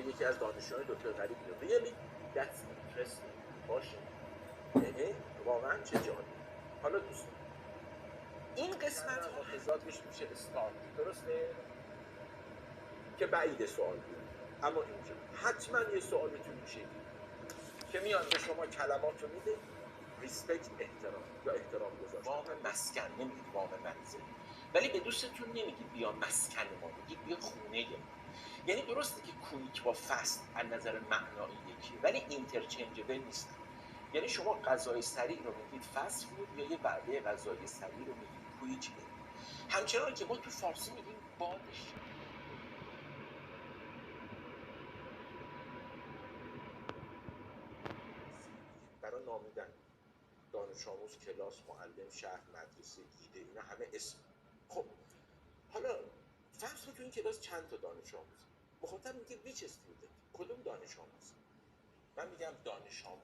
یکی از دانشجویان دکتر غریب میگه really that's interesting باشه واقعا چه جالب. حالا دوستان این قسمت ها حافظاتش میشه استارت، درسته؟ که بعید سوال بود، اما اینجا حتما یه سوالتون میشه که میاد به شما کلمات رو میده ریسپکت احترام یا احترام گذاشتن، وام مسکن نمیگید وام منزل، ولی به دوستتون نمیگید بیا مسکن ما، بگید بیا خونه ما. یعنی درسته که کویک با فست از نظر معنایی یکیه ولی اینترچنجبل نیستن. یعنی شما غذای سریع رو میگید فست فود یا یه وعده غذای سریع رو میگید کویک. همچنان که ما تو فارسی میگیم بادش. برای نامیدن دانش آموز، کلاس، معلم، شهر، مدرسه، ایده، اینا همه اسم. خب حالا فرض کن تو این کلاس چند تا دانش آموز، مخاطب میگه which student، کدوم دانش آموز؟ من میگم دانش آموز